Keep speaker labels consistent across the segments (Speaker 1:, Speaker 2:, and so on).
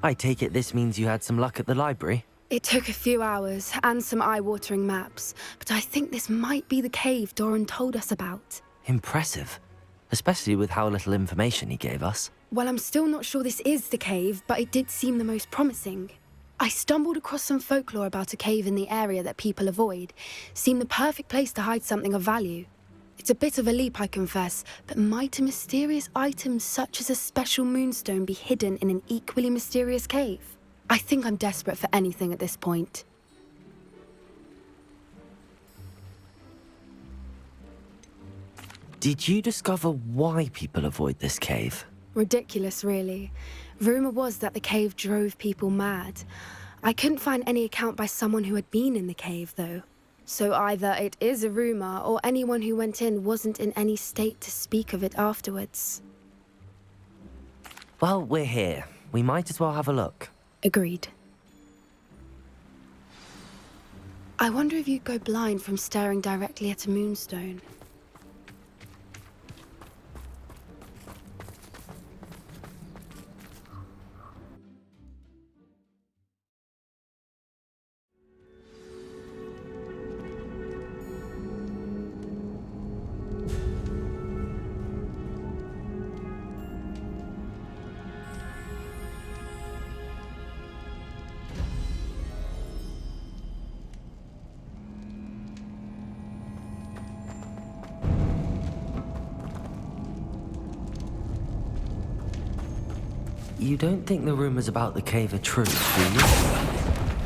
Speaker 1: I take it this means you had some luck at the library?
Speaker 2: It took a few hours and some eye-watering maps, but I think this might be the cave Doran told us about.
Speaker 1: Impressive. Especially with how little information he gave us.
Speaker 2: Well, I'm still not sure this is the cave, but it did seem the most promising. I stumbled across some folklore about a cave in the area that people avoid. Seemed the perfect place to hide something of value. It's a bit of a leap, I confess, but might a mysterious item such as a special moonstone be hidden in an equally mysterious cave? I think I'm desperate for anything at this point.
Speaker 1: Did you discover why people avoid this cave?
Speaker 2: Ridiculous, really. Rumor was that the cave drove people mad. I couldn't find any account by someone who had been in the cave, though. So either it is a rumor, or anyone who went in wasn't in any state to speak of it afterwards.
Speaker 1: Well, we're here. We might as well have a look.
Speaker 2: Agreed. I wonder if you'd go blind from staring directly at a moonstone.
Speaker 1: You don't think the rumors about the cave are true, do you?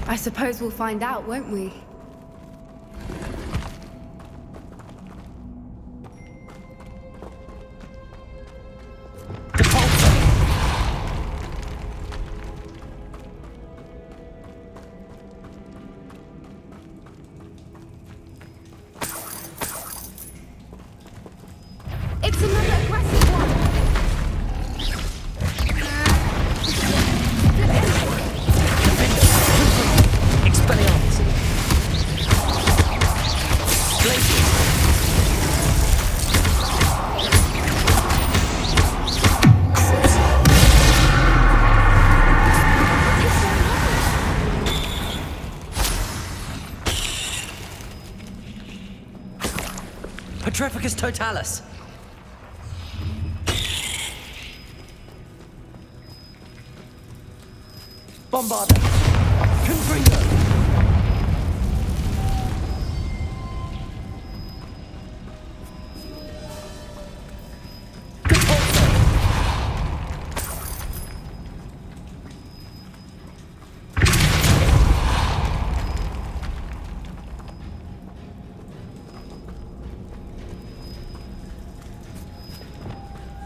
Speaker 2: I suppose we'll find out, won't we? It's another aggressive one!
Speaker 1: Expelliarmus! Glaciers! Petrificus totalis! Bombarda! Confringo!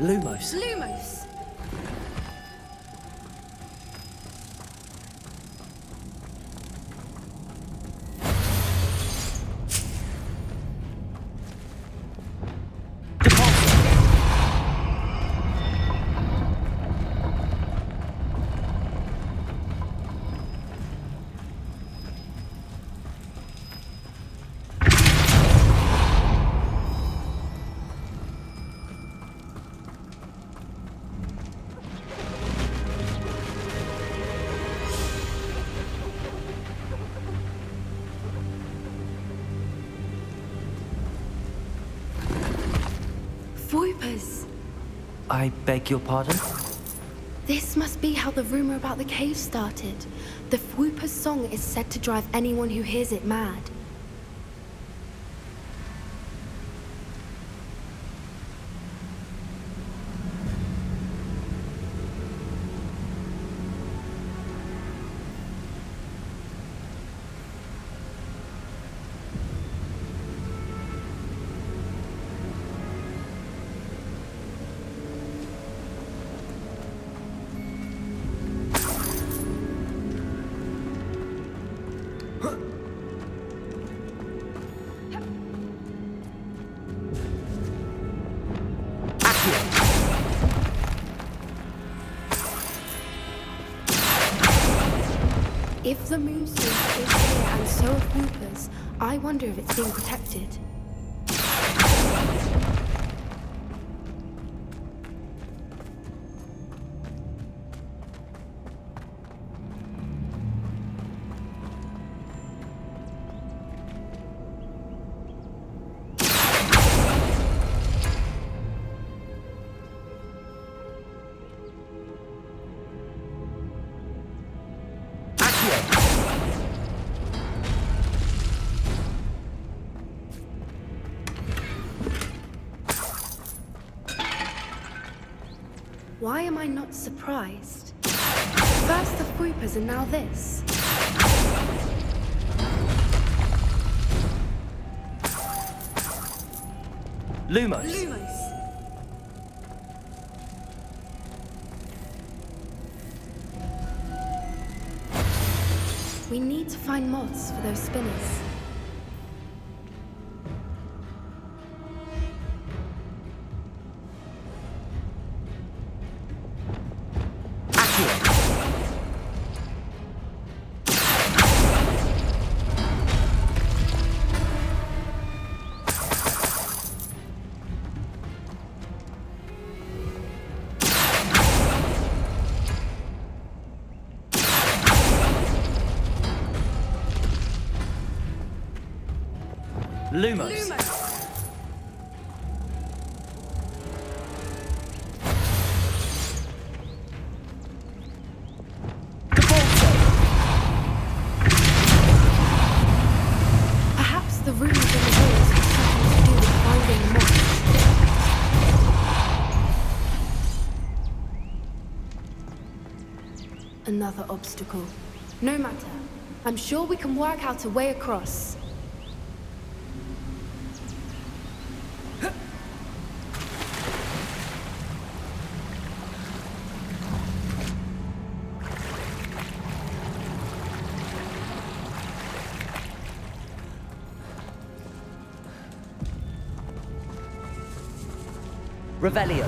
Speaker 1: Lumos.
Speaker 2: Lumos! Voipers!
Speaker 1: I beg your pardon?
Speaker 2: This must be how the rumor about the cave started. The Whooper's song is said to drive anyone who hears it mad. If the Moonstone is here and so are Whoopers, I wonder if it's being protected. Why am I not surprised? First the Fruipers and now this.
Speaker 1: Lumos.
Speaker 2: We need to find moths for those spinners.
Speaker 1: Lumos.
Speaker 2: Perhaps the runes in the walls have something to do with finding moths. Another obstacle. No matter. I'm sure we can work out a way across.
Speaker 1: Revelio.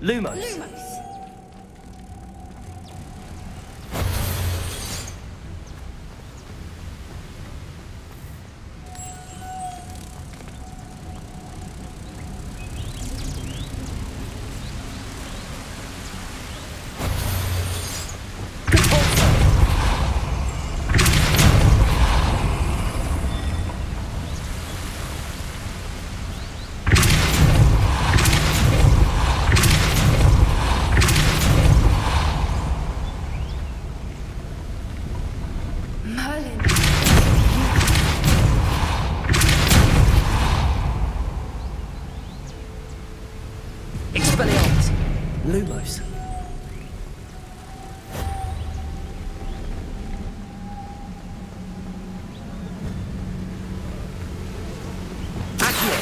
Speaker 1: Lumos. Expelliarmus! Lumos! Accio!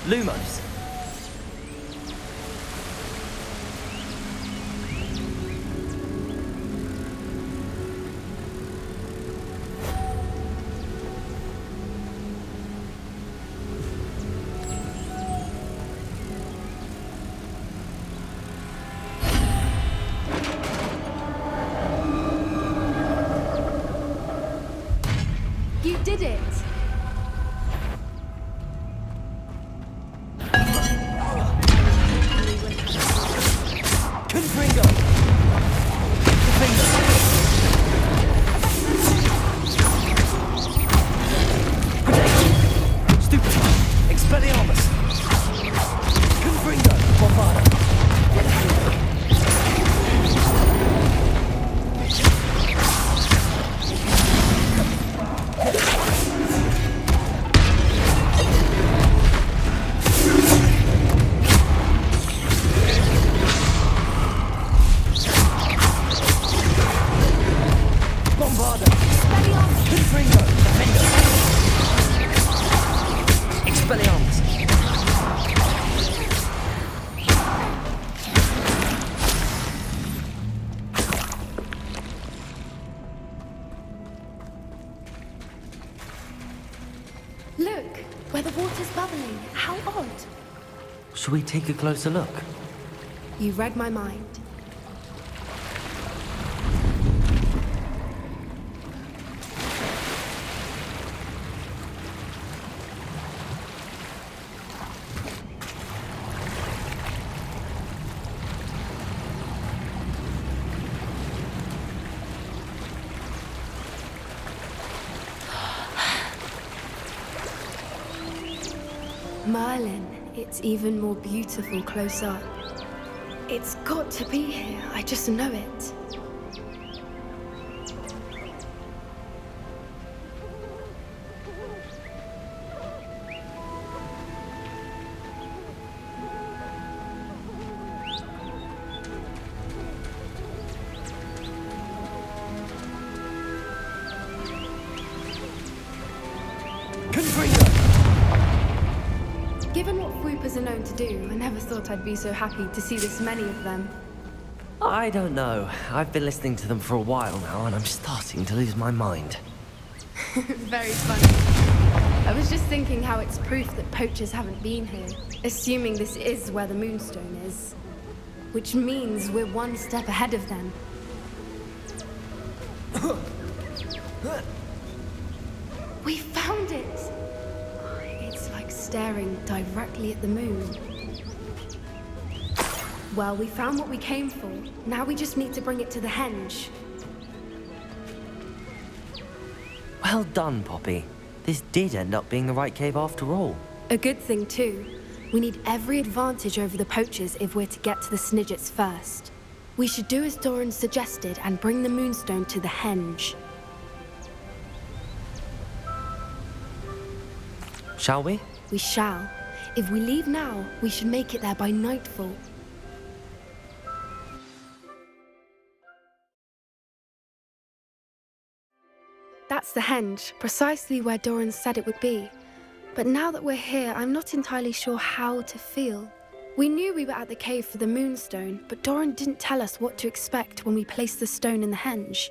Speaker 1: Lumos!
Speaker 2: You did it!
Speaker 1: Confringo! Confringo! Stupefy! Expelliarmus! Confringo! Bombada! Bombada! Confringo! Defender! Expelliarmus!
Speaker 2: Look, where the water's bubbling. How odd.
Speaker 1: Should we take a closer look?
Speaker 2: You read my mind. Merlin, it's even more beautiful close up. It's got to be here, I just know it.
Speaker 1: Confringo!
Speaker 2: Given what Swoopers are known to do, I never thought I'd be so happy to see this many of them.
Speaker 1: I don't know. I've been listening to them for a while now, and I'm starting to lose my mind.
Speaker 2: Very funny. I was just thinking how it's proof that poachers haven't been here, assuming this is where the Moonstone is. Which means we're one step ahead of them. We found it! It's like staring directly at the moon. Well, we found what we came for. Now we just need to bring it to the henge.
Speaker 1: Well done, Poppy. This did end up being the right cave after all.
Speaker 2: A good thing, too. We need every advantage over the poachers if we're to get to the Snidgets first. We should do as Doran suggested and bring the Moonstone to the henge.
Speaker 1: Shall we?
Speaker 2: We shall. If we leave now, we should make it there by nightfall. That's the henge, precisely where Doran said it would be. But now that we're here, I'm not entirely sure how to feel. We knew we were at the cave for the Moonstone, but Doran didn't tell us what to expect when we placed the stone in the henge.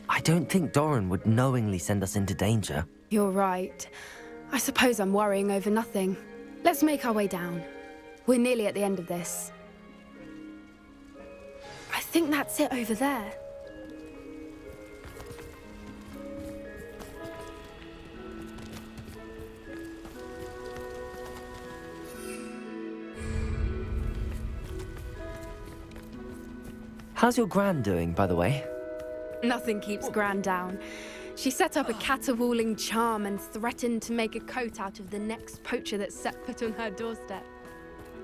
Speaker 1: I don't think Doran would knowingly send us into danger.
Speaker 2: You're right. I suppose I'm worrying over nothing. Let's make our way down. We're nearly at the end of this. I think that's it over there.
Speaker 1: How's your Gran doing, by the way?
Speaker 2: Nothing keeps Gran down. She set up a caterwauling charm and threatened to make a coat out of the next poacher that set foot on her doorstep.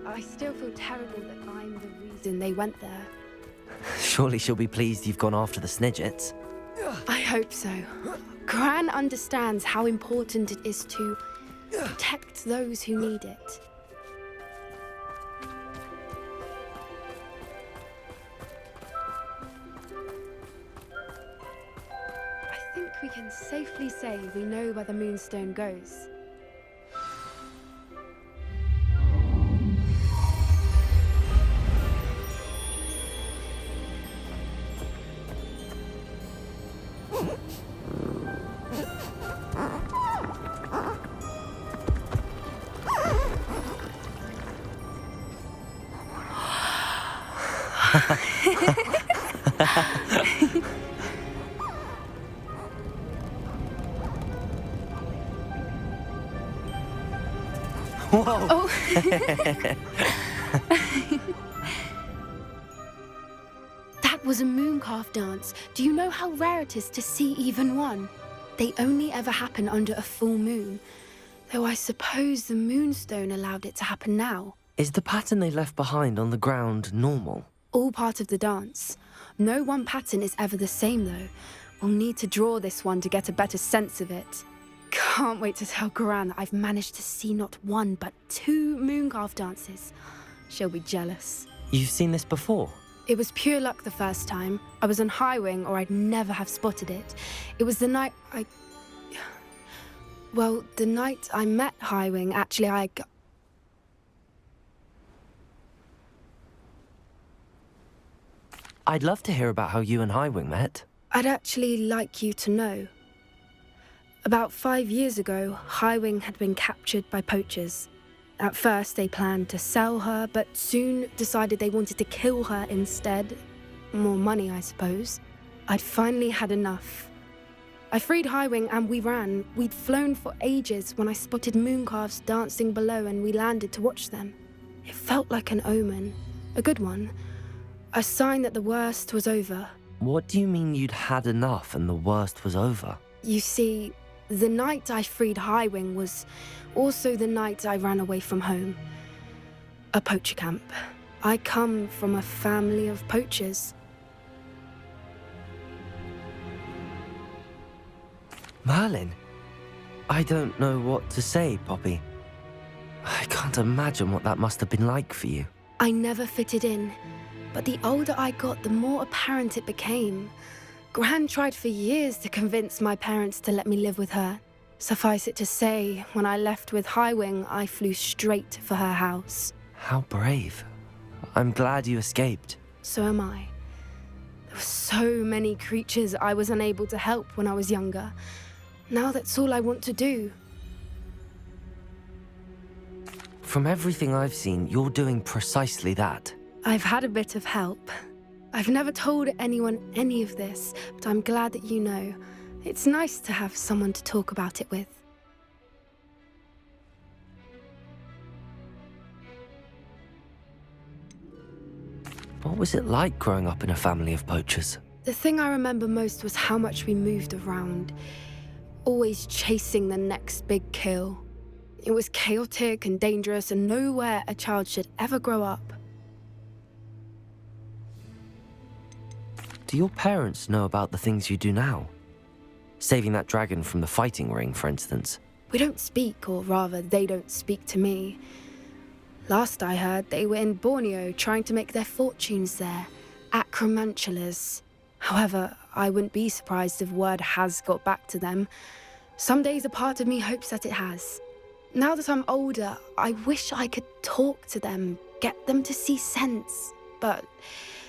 Speaker 2: I still feel terrible that I'm the reason they went there.
Speaker 1: Surely she'll be pleased you've gone after the Snidgets.
Speaker 2: I hope so. Gran understands how important it is to protect those who need it. I think we can safely say we know where the Moonstone goes.
Speaker 1: Whoa!
Speaker 2: Oh. That was a mooncalf dance. Do you know how rare it is to see even one? They only ever happen under a full moon. Though I suppose the Moonstone allowed it to happen now.
Speaker 1: Is the pattern they left behind on the ground normal?
Speaker 2: All part of the dance. No one pattern is ever the same, though. We'll need to draw this one to get a better sense of it. Can't wait to tell Gran that I've managed to see not one, but 2 mooncalf dances. She'll be jealous.
Speaker 1: You've seen this before?
Speaker 2: It was pure luck the first time. I was on Highwing, or I'd never have spotted it. It was the night Well, the night I met Highwing, actually,
Speaker 1: I'd love to hear about how you and Highwing met.
Speaker 2: I'd actually like you to know. About 5 years ago, Highwing had been captured by poachers. At first, they planned to sell her, but soon decided they wanted to kill her instead. More money, I suppose. I'd finally had enough. I freed Highwing and we ran. We'd flown for ages when I spotted mooncalves dancing below and we landed to watch them. It felt like an omen. A good one. A sign that the worst was over.
Speaker 1: What do you mean you'd had enough and the worst was over?
Speaker 2: You see, the night I freed Highwing was also the night I ran away from home. A poacher camp. I come from a family of poachers.
Speaker 1: Merlin? I don't know what to say, Poppy. I can't imagine what that must have been like for you.
Speaker 2: I never fitted in, but the older I got, the more apparent it became. Gran tried for years to convince my parents to let me live with her. Suffice it to say, when I left with Highwing, I flew straight for her house.
Speaker 1: How brave. I'm glad you escaped.
Speaker 2: So am I. There were so many creatures I was unable to help when I was younger. Now that's all I want to do.
Speaker 1: From everything I've seen, you're doing precisely that.
Speaker 2: I've had a bit of help. I've never told anyone any of this, but I'm glad that you know. It's nice to have someone to talk about it with.
Speaker 1: What was it like growing up in a family of poachers?
Speaker 2: The thing I remember most was how much we moved around, always chasing the next big kill. It was chaotic and dangerous and nowhere a child should ever grow up.
Speaker 1: Do your parents know about the things you do now? Saving that dragon from the fighting ring, for instance.
Speaker 2: We don't speak, or rather, they don't speak to me. Last I heard, they were in Borneo trying to make their fortunes there, acromantulas. However, I wouldn't be surprised if word has got back to them. Some days a part of me hopes that it has. Now that I'm older, I wish I could talk to them, get them to see sense. But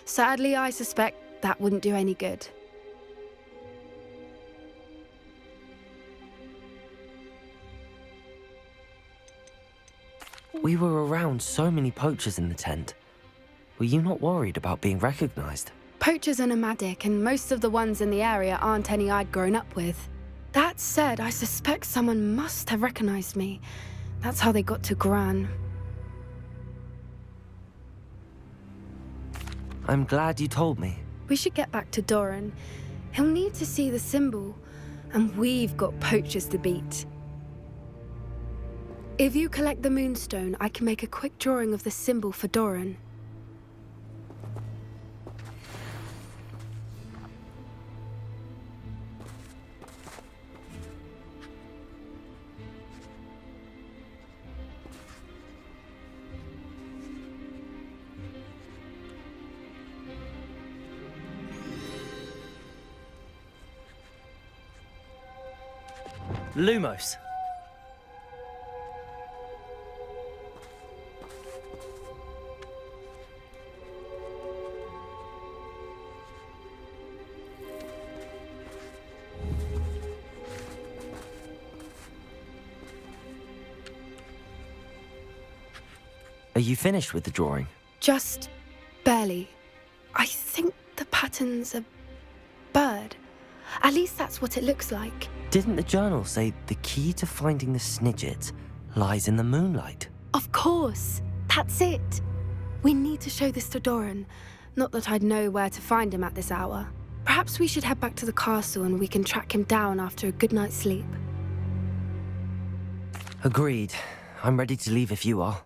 Speaker 2: sadly, I suspect that wouldn't do any good.
Speaker 1: We were around so many poachers in the tent. Were you not worried about being recognized?
Speaker 2: Poachers are nomadic, and most of the ones in the area aren't any I'd grown up with. That said, I suspect someone must have recognized me. That's how they got to Gran.
Speaker 1: I'm glad you told me.
Speaker 2: We should get back to Doran. He'll need to see the symbol. and we've got poachers to beat. If you collect the Moonstone, I can make a quick drawing of the symbol for Doran.
Speaker 1: Lumos. Are you finished with the drawing?
Speaker 2: Just barely. I think the pattern's a bird. At least that's what it looks like.
Speaker 1: Didn't the journal say the key to finding the Snidget lies in the moonlight?
Speaker 2: Of course. That's it. We need to show this to Doran. Not that I'd know where to find him at this hour. Perhaps we should head back to the castle and we can track him down after a good night's sleep.
Speaker 1: Agreed. I'm ready to leave if you are.